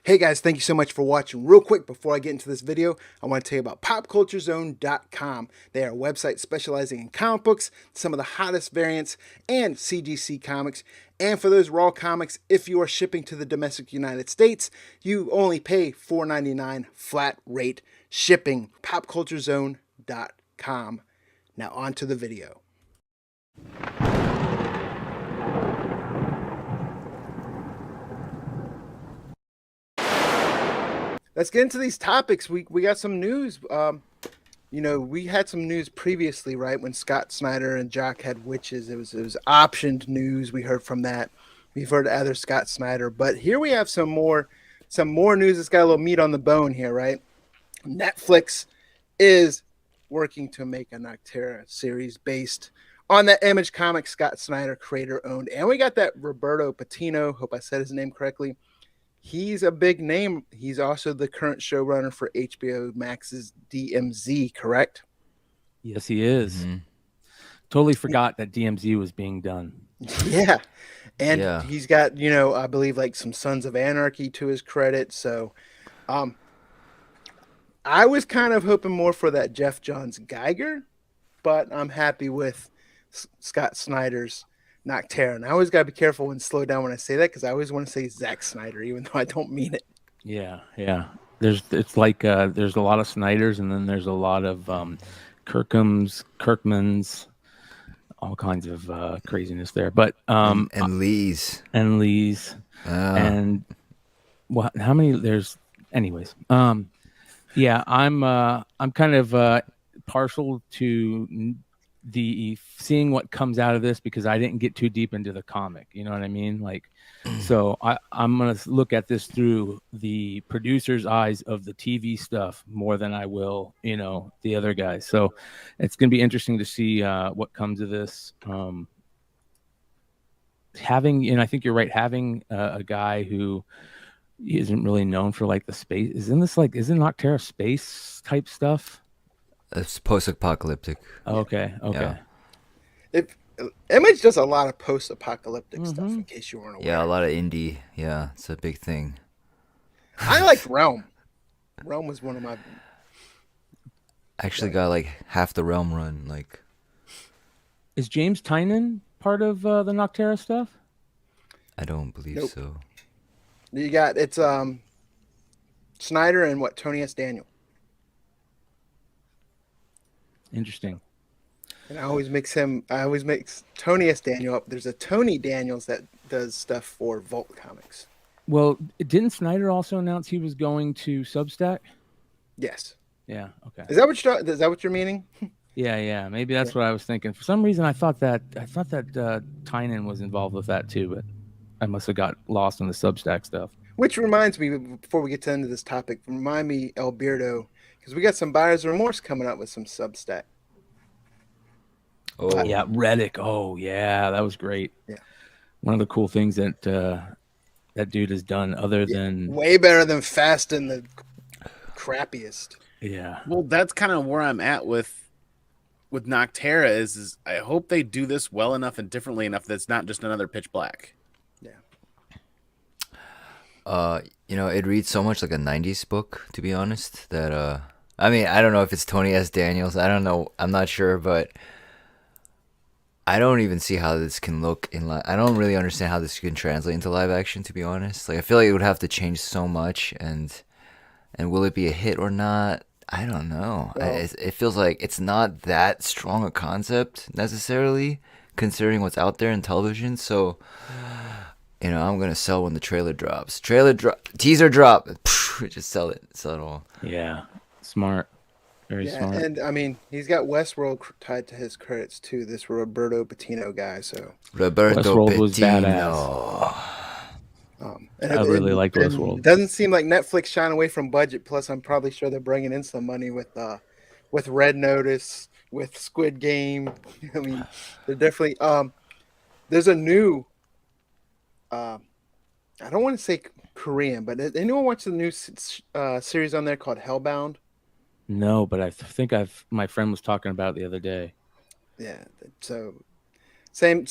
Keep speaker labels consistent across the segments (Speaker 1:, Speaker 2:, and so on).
Speaker 1: Hey guys, thank you so much for watching. Real quick, before I get into this video, I want to tell you about popculturezone.com. They are a website specializing in comic books, some of the hottest variants, and CGC comics. And for those raw comics, if you are shipping to the domestic United States, you only pay $4.99 flat rate shipping. popculturezone.com. Now on to the video. Let's get into these topics. We got some news. We had some news previously, right? When Scott Snyder and Jock had witches, it was optioned news. We heard from that. We've heard other Scott Snyder, but here we have some more news that's got a little meat on the bone here, right? Netflix is working to make a Nocterra series based on that Image comic Scott Snyder creator owned, and we got that Roberto Patino. Hope I said his name correctly. He's a big name. He's also the current showrunner for HBO Max's DMZ, correct?
Speaker 2: Yes, he is. Totally forgot that DMZ was being done.
Speaker 1: Yeah. And
Speaker 3: Yeah.
Speaker 1: he's got, I believe like some Sons of Anarchy to his credit. So I was kind of hoping more for that Jeff Johns Geiger, but I'm happy with Scott Snyder's Nocterra. And I always got to be careful and slow down when I say that because I always want to say Zack Snyder, even though I don't mean it.
Speaker 2: Yeah. It's like there's a lot of Snyders, and then there's a lot of Kirkmans, all kinds of craziness there. But
Speaker 3: and Lee's.
Speaker 2: And what? How many? There's, anyways. Yeah, I'm kind of partial to the seeing what comes out of this because I didn't get too deep into the comic. You know what I mean? Like, so I'm gonna look at this through the producer's eyes of the TV stuff more than I will, the other guys. So it's gonna be interesting to see what comes of this. I think you're right. Having a guy who isn't really known for like the space, isn't Nocterra space type stuff?
Speaker 3: It's post-apocalyptic.
Speaker 2: Okay.
Speaker 3: Yeah.
Speaker 1: Image does a lot of post-apocalyptic stuff, in case you weren't aware.
Speaker 3: Yeah, a lot of indie. Yeah, it's a big thing.
Speaker 1: I liked Realm. Realm was one of my...
Speaker 3: Actually got like half the Realm run. Like,
Speaker 2: Is James Tynan part of the Nocterra stuff?
Speaker 3: I don't believe
Speaker 1: Nope.
Speaker 3: so.
Speaker 1: You got, it's Snyder and Tony S. Daniel.
Speaker 2: Interesting.
Speaker 1: And I always mix Tony S. Daniel up. There's a Tony Daniels that does stuff for Vault Comics.
Speaker 2: Well, didn't Snyder also announce he was going to Substack?
Speaker 1: Yes.
Speaker 2: Yeah. Okay.
Speaker 1: Is that what you're meaning?
Speaker 2: Yeah. Maybe that's what I was thinking. For some reason, I thought that Tynan was involved with that too, but I must have got lost in the Substack stuff.
Speaker 1: Which reminds me, before we get to the end of this topic, remind me, Alberto, because we got some buyer's remorse coming up with some Substack.
Speaker 3: Oh
Speaker 2: yeah, Reddick. Oh yeah, that was great.
Speaker 1: Yeah,
Speaker 2: one of the cool things that that dude has done, other than
Speaker 1: way better than Fast and the crappiest.
Speaker 2: Yeah.
Speaker 4: Well, that's kind of where I'm at with Nocterra is I hope they do this well enough and differently enough that it's not just another Pitch Black.
Speaker 3: Yeah. It reads so much like a 90s book, to be honest, that I mean, I don't know if it's Tony S. Daniels. I don't know. I'm not sure, but I don't even see how this can look in I don't really understand how this can translate into live action, to be honest. Like, I feel like it would have to change so much, and will it be a hit or not? I don't know.
Speaker 1: Well,
Speaker 3: it feels like it's not that strong a concept necessarily, considering what's out there in television. So, I'm gonna sell when the trailer drops. Teaser drop. Just sell it all.
Speaker 2: Yeah, smart. Very smart.
Speaker 1: And I mean, he's got Westworld tied to his credits too. This Roberto Patino guy. So
Speaker 3: Roberto
Speaker 2: Westworld was
Speaker 3: Patino.
Speaker 2: I really liked Westworld.
Speaker 1: It doesn't seem like Netflix shying away from budget. Plus, I'm probably sure they're bringing in some money with Red Notice, with Squid Game. I mean, they're definitely. There's a new. I don't want to say Korean, but anyone watch the new series on there called Hellbound?
Speaker 2: No, but I think my friend was talking about it the other day.
Speaker 1: Yeah, so same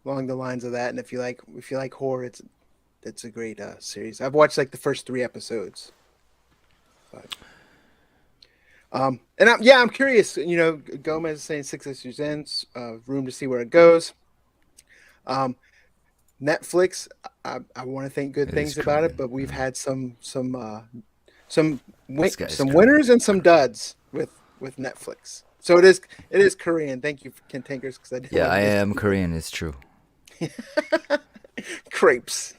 Speaker 1: along the lines of that. And if you like horror, That's a great series. I've watched like the first 3 episodes. But, and I'm curious. You know, Gomez is saying 6 issues in, room to see where it goes. Netflix, I want to think good
Speaker 3: It is
Speaker 1: things about it,
Speaker 3: Korean.
Speaker 1: but we've had some
Speaker 3: This guy is Korean.
Speaker 1: winners and some duds with Netflix. So it is Korean. Thank you, Cantankers, because I didn't.
Speaker 3: Yeah, I am Korean. It's true.
Speaker 1: Crepes.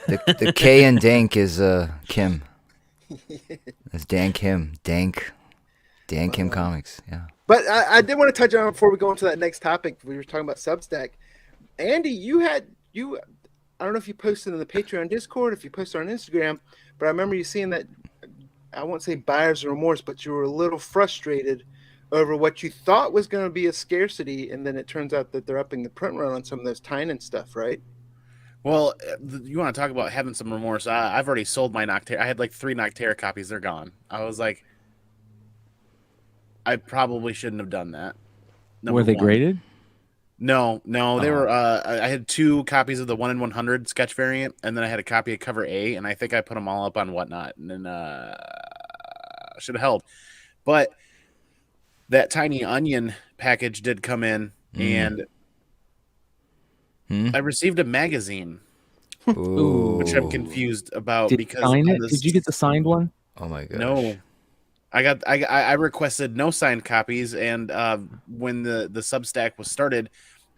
Speaker 3: The K in Dank is Kim. It's Dan Kim. Dan Kim Comics. Yeah.
Speaker 1: But I did want to touch on before we go into that next topic. We were talking about Substack. Andy, I don't know if you posted in the Patreon Discord, if you posted on Instagram, but I remember you seeing that. I won't say buyer's remorse, but you were a little frustrated over what you thought was going to be a scarcity, and then it turns out that they're upping the print run on some of those Tynan stuff, right?
Speaker 4: Well, you want to talk about having some remorse? I've already sold my Nocterra. I had like 3 Nocterra copies. They're gone. I was like, I probably shouldn't have done that.
Speaker 2: Were they graded?
Speaker 4: No, they were. I had 2 copies of the 1 in 100 sketch variant, and then I had a copy of cover A, and I think I put them all up on Whatnot, and then should have held. But that Tiny Onion package did come in, and I received a magazine, which I'm confused about
Speaker 2: Did
Speaker 4: because
Speaker 2: you sign it? Did you get the signed one?
Speaker 3: Oh my gosh.
Speaker 4: No. I requested no signed copies, and when the Substack was started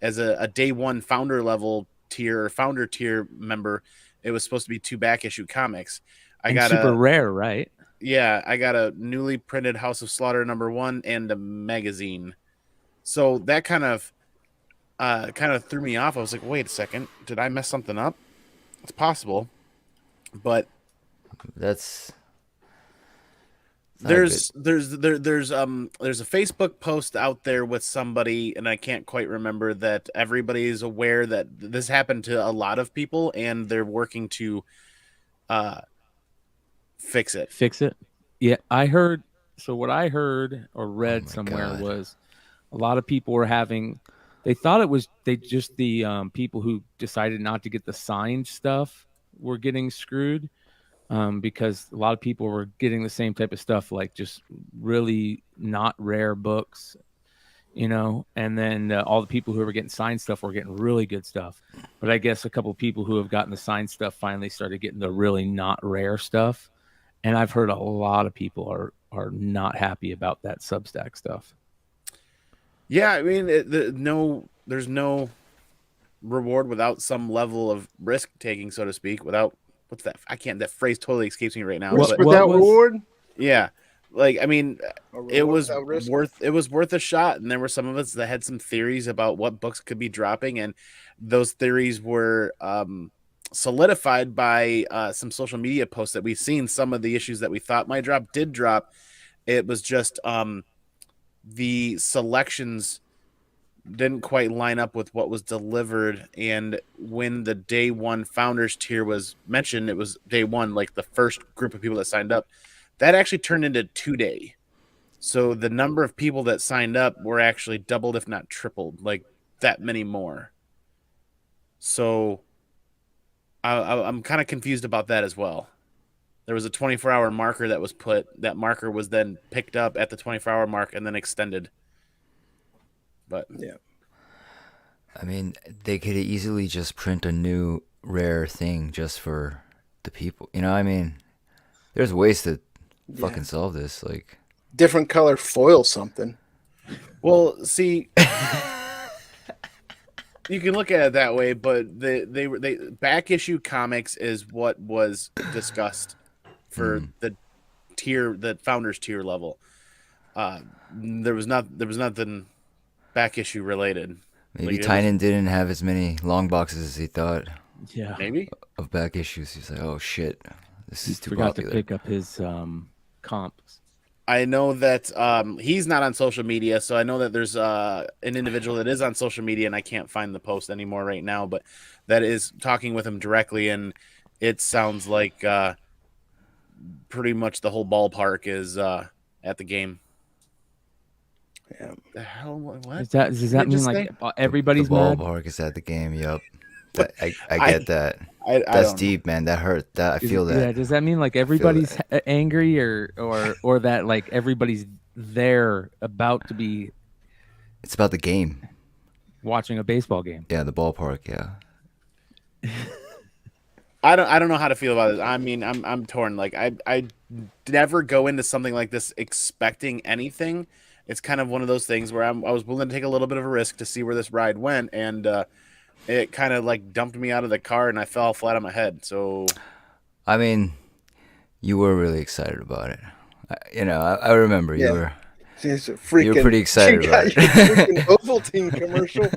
Speaker 4: as a day 1 founder level tier or founder tier member, it was supposed to be 2 back issue comics. I got
Speaker 2: super rare, right?
Speaker 4: Yeah, I got a newly printed House of Slaughter #1 and a magazine. So that kind of threw me off. I was like, wait a second, did I mess something up? It's possible, but
Speaker 3: There's
Speaker 4: a Facebook post out there with somebody, and I can't quite remember, that everybody's aware that this happened to a lot of people, and they're working to fix it.
Speaker 2: Yeah, I heard. So what I heard or read somewhere was a lot of people were having. They thought it was the people who decided not to get the signed stuff were getting screwed. Because a lot of people were getting the same type of stuff, like just really not rare books, and then all the people who were getting signed stuff were getting really good stuff. But I guess a couple of people who have gotten the signed stuff finally started getting the really not rare stuff. And I've heard a lot of people are not happy about that Substack stuff. Yeah,
Speaker 4: I mean, there's no reward without some level of risk taking, so to speak. Without what's that? That phrase totally escapes me right now.
Speaker 1: Without reward?
Speaker 4: Yeah. Like, I mean, it was worth a shot, and there were some of us that had some theories about what books could be dropping, and those theories were solidified by some social media posts that we've seen. Some of the issues that we thought might drop did drop. It was just the selections didn't quite line up with what was delivered, and when the day 1 founders tier was mentioned, it was day 1, like the first group of people that signed up, that actually turned into 2-day. So the number of people that signed up were actually doubled, if not tripled, like that many more. So I'm kind of confused about that as well. There was a 24-hour marker that was put. That marker was then picked up at the 24-hour mark and then extended. But
Speaker 1: yeah,
Speaker 3: I mean, they could easily just print a new rare thing just for the people. I mean, there's ways to fucking solve this. Like
Speaker 1: different color foil something.
Speaker 4: Well, see, you can look at it that way, but they back issue comics is what was discussed for the founders tier level. There was nothing back issue related.
Speaker 3: Maybe Tynan didn't have as many long boxes as he thought.
Speaker 2: Yeah,
Speaker 4: maybe
Speaker 3: of back issues. He's like, oh shit, this is too
Speaker 2: forgot
Speaker 3: popular.
Speaker 2: to pick up his comps.
Speaker 4: I know that he's not on social media, so I know that there's an individual that is on social media, and I can't find the post anymore right now, but that is talking with him directly, and it sounds like pretty much the whole ballpark is at the game.
Speaker 1: Yeah.
Speaker 4: The hell? What?
Speaker 2: Does that mean like everybody's
Speaker 3: the
Speaker 2: mad?
Speaker 3: ballpark is at the game? Yep. I get that. That's deep, man. That hurt. That I feel that.
Speaker 2: Yeah. Does that mean like everybody's angry, or that like everybody's there about to be?
Speaker 3: It's about the game.
Speaker 2: Watching a baseball game.
Speaker 3: Yeah, the ballpark. Yeah.
Speaker 4: I don't know how to feel about it. I mean, I'm torn. Like I never go into something like this expecting anything. It's kind of one of those things where I was willing to take a little bit of a risk to see where this ride went, and it kind of like dumped me out of the car, and I fell flat on my head. So,
Speaker 3: I mean, you were really excited about it. I remember you were. You were pretty excited about it.
Speaker 1: Freaking Ovaltine commercial.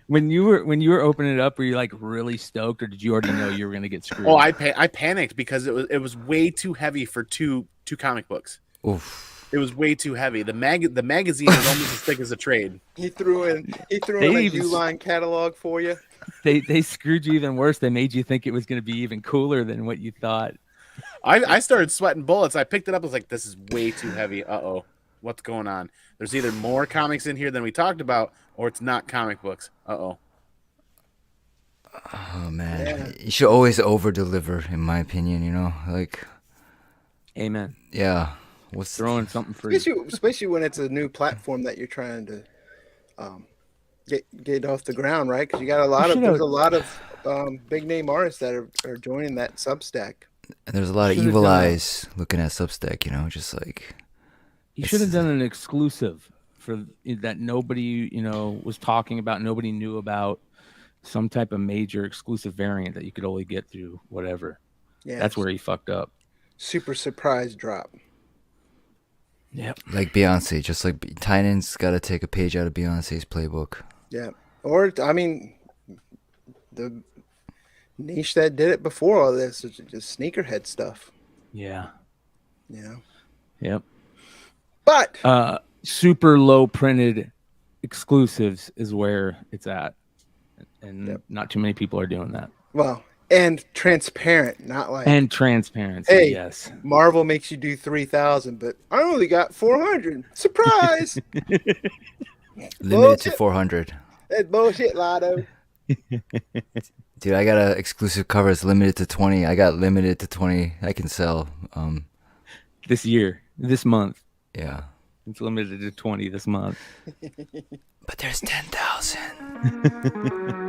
Speaker 2: When you were opening it up, were you like really stoked, or did you already know you were going to get screwed?
Speaker 4: Oh, I panicked because it was way too heavy for two comic books.
Speaker 3: Oof.
Speaker 4: It was way too heavy. The magazine is almost as thick as a trade.
Speaker 1: He threw in a Uline catalog for you.
Speaker 2: They screwed you even worse. They made you think it was going to be even cooler than what you thought.
Speaker 4: I started sweating bullets. I picked it up. I was like, this is way too heavy. Uh-oh. What's going on? There's either more comics in here than we talked about, or it's not comic books. Uh-oh.
Speaker 3: Oh, man. Yeah. You should always over-deliver, in my opinion, like...
Speaker 2: Amen.
Speaker 3: Yeah.
Speaker 2: What's throwing something free?
Speaker 1: Especially when it's a new platform that you're trying to get off the ground, right? Because you got there's a lot of big-name artists that are joining that Substack.
Speaker 3: And there's a lot of evil eyes looking at Substack, just like...
Speaker 2: You should have done an exclusive for that nobody, was talking about, nobody knew about, some type of major exclusive variant that you could only get through whatever. Yeah. That's where he fucked up.
Speaker 1: Super surprise drop.
Speaker 2: Yep.
Speaker 3: Like Beyonce, just like Tynan's got to take a page out of Beyonce's playbook.
Speaker 1: Yeah. Or, I mean, the niche that did it before all this is just sneakerhead stuff.
Speaker 2: Yeah.
Speaker 1: Yep.
Speaker 2: But super low printed exclusives is where it's at. And not too many people are doing that.
Speaker 1: Well, and transparent, not like...
Speaker 2: And transparency,
Speaker 1: hey,
Speaker 2: yes.
Speaker 1: Marvel makes you do 3,000, but I only got 400. Surprise!
Speaker 3: Limited to 400.
Speaker 1: That's bullshit, Lotto.
Speaker 3: Dude, I got an exclusive cover. It's limited to 20. I got limited to 20. I can sell.
Speaker 2: This month.
Speaker 3: Yeah.
Speaker 2: It's limited to 20 this month.
Speaker 3: But there's 10,000.